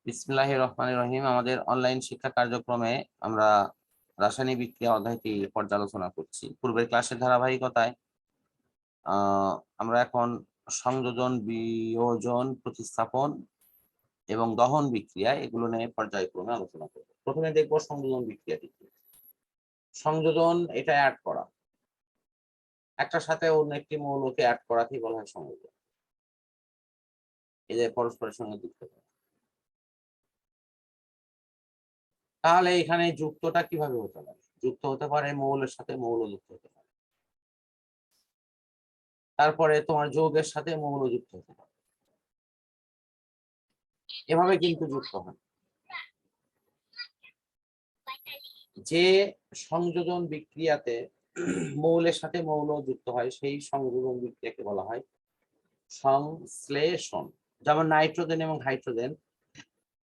বিসমিল্লাহির রহমানির রহিম। আমাদের অনলাইন শিক্ষা কার্যক্রমে আমরা রাসায়নিক বিক্রিয়া অধ্যায়টি পর্যালোচনা করছি। পূর্বের ক্লাসের ধারাবাহিকতায় আমরা এখন সংযোজন, বিয়োজন, প্রতিস্থাপন এবং দহন বিক্রিয়া এগুলো নিয়ে পর্যায়ক্রমে আলোচনা করব। প্রথমে দেখব সংযোজন বিক্রিয়াটি কি। সংযোজন এটা অ্যাড করা, একটার সাথে অন্য একটি মৌলকে অ্যাড করাকেই বলা হয় সংযোজন। এই যে পরস্পরের সঙ্গে যুক্ত করা। তাহলে এখানে যুক্তটা কিভাবে হতে পারে? যুক্ত হতে পারে মৌলের সাথে মৌল যুক্ত হতে পারে, তারপরে তোমার যৌগের সাথে মৌল যুক্ত হতে পারে, এভাবে কিন্তু যুক্ত হয়। যে সংযোজন বিক্রিয়াতে মৌলের সাথে মৌল যুক্ত হয় সেই সংযোজন বিক্রিয়াকে বলা হয় সংশ্লেষণ। যেমন নাইট্রোজেন এবং হাইড্রোজেন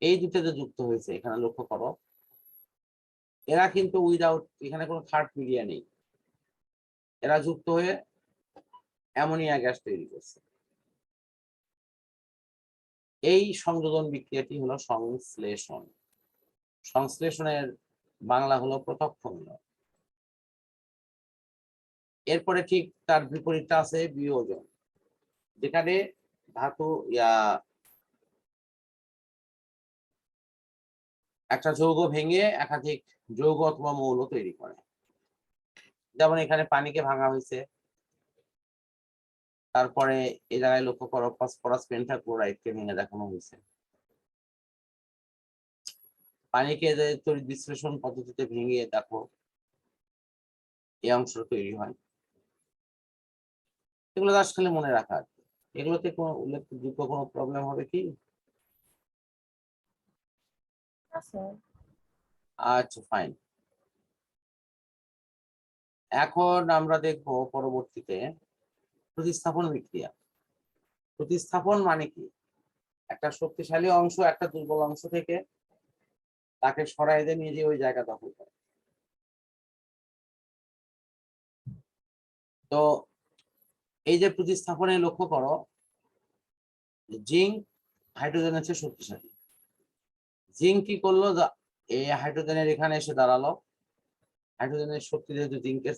এই দুটোতে যুক্ত হয়েছে, এখানে লক্ষ্য করো, এরা কিন্তু উইদাউট, এখানে কোনো থার্ড মিডিয়া নেই, এরা যুক্ত হয়ে অ্যামোনিয়া গ্যাস তৈরি করছে। এই সংযোজন বিক্রিয়াটি হলো সংশ্লেষণ। সংশ্লেষণের বাংলা হলো প্রত্যক্ষ মিলন। এরপরে ঠিক তার বিপরীতটা আছে বিয়োজন, যেখানে ধাতু একটা যৌগ ভেঙে একাধিক যৌগ অথবা মৌল তৈরি করে। যেমন এখানে পানিকে ভাঙা হয়েছে, তারপরে এই জায়গায় লক্ষ্য করো ফসফরাস পেন্টাক্লোরাইডকে ভেঙে দেখানো হয়েছে। পানিকে তড়িৎ বিশ্লেষণ পদ্ধতিতে ভেঙে দেখো এই অংশটা তৈরি হয়। এগুলো আসলে মনে রাখা, এগুলোতে কোনো উল্লেখযোগ্য কোনো প্রবলেম হবে কি? আচ্ছা, ফাইন। এখন আমরা দেখব পরবর্তীতে প্রতিস্থাপন বিক্রিয়া। প্রতিস্থাপন মানে কি? একটা শক্তিশালী অংশ একটা দুর্বল অংশ থেকে তাকে সরাই দিয়ে নিয়ে যে ওই জায়গা দখল করে। তো এই যে প্রতিস্থাপনে লক্ষ্য করো, জিঙ্ক হাইড্রোজেনের চেয়ে শক্তিশালী। জিঙ্ক কি করলো? এই হাইড্রোজেনের এখানে এসে দাঁড়ালো। হাইড্রোজেনের শক্তি যেহেতু জিঙ্কের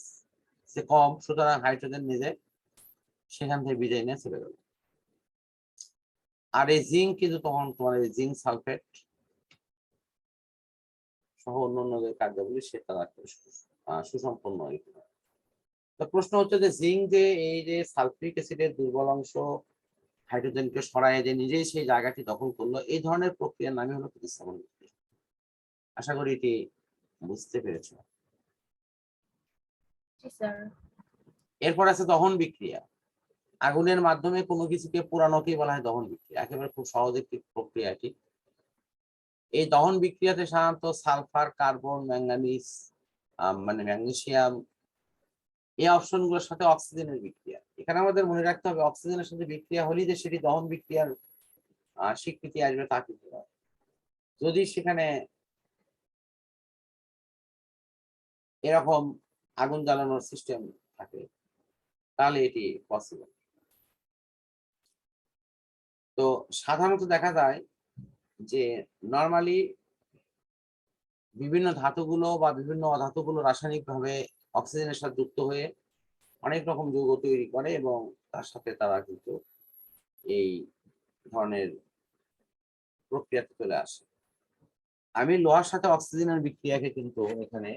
চেয়ে কম, সুতরাং হাইড্রোজেন নিজে সেখান থেকে বিদায় নিয়ে চলে গেল। আর এই জিঙ্ক কিন্তু তখন তোমার এই জিঙ্ক সালফেট সহ অন্যান্য যে কার্যাবলী সেটা সুসম্পন্ন। তো প্রশ্ন হচ্ছে যে জিঙ্ক যে এই যে সালফিক অ্যাসিডের দুর্বল অংশ হাইড্রোজেনকে সরায় যে নিজেই সেই জায়গাটি দখল করলো, এই ধরনের প্রক্রিয়ার নামই হলো প্রতিস্থাপন বিক্রিয়া। আশা করি এটি বুঝতে পেরেছ। এরপর আছে দহন বিক্রিয়া। আগুনের মাধ্যমে কোনো কিছুকে পোড়ানোকেই বলা হয় দহন বিক্রিয়া। একেবারে খুব সহজ একটি প্রক্রিয়া এটি। এই দহন বিক্রিয়াতে সাধারণত সালফার, কার্বন, ম্যাঙ্গানিজ, মানে ম্যাগনেসিয়াম, এই অপশনগুলোর সাথে অক্সিজেনের বিক্রিয়া। এখানে আমাদের মনে রাখতে হবে অক্সিজেনের সাথে বিক্রিয়া হলেই যে সেটি দহন বিক্রিয়ার স্বীকৃতি আসবে তা কিন্তু নয়। যদি সেখানে এরকম আগুন জ্বালানোর সিস্টেম থাকে তাহলে এটি পসিবল। তো সাধারণত দেখা যায় যে নরমালি বিভিন্ন ধাতুগুলো বা বিভিন্ন অধাতুগুলো রাসায়নিকভাবে অক্সিজেনের সাথে যুক্ত হয়ে অনেক রকম যৌগ তৈরি করে এবং তার সাথে তারা কিন্তু এই ধরনের প্রক্রিয়াতে চলে আসে। আমি লোহার সাথে অক্সিজেনের বিক্রিয়াকে কিন্তু এখানে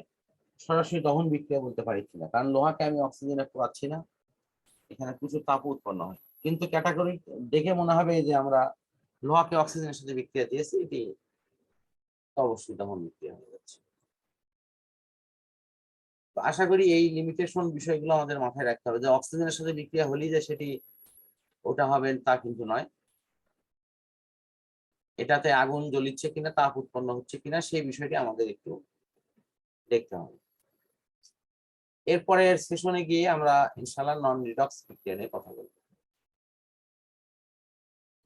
সরাসরি দহন বিক্রিয়া বলতে পারছি না, কারণ লোহাকে আমি অক্সিজেনে পোড়াচ্ছি না, এখানে প্রচুর তাপ উৎপন্ন হয়। কিন্তু ক্যাটাগরি দেখে মনে হবে যে আমরা লোহাকে অক্সিজেনের সাথে বিক্রিয়া দিয়েছি, এটি অবশ্যই দহন বিক্রিয়া হয়ে যাচ্ছে। তো আশা করি এই লিমিটেশন বিষয়গুলো আমাদের মাথায় রাখতে হবে, যে অক্সিজেনের সাথে বিক্রিয়া হলেই যে সেটি ওটা হবে তা কিন্তু নয়। এটাতে আগুন জ্বলিচ্ছে কিনা, তাপ উৎপন্ন হচ্ছে কিনা, সেই বিষয়টি আমাদের একটু দেখতে হবে। এরপরে সেশনে গিয়ে আমরা ইনশাআল্লাহ নন রিডক্স বিক্রিয়া নিয়ে কথা বলবো।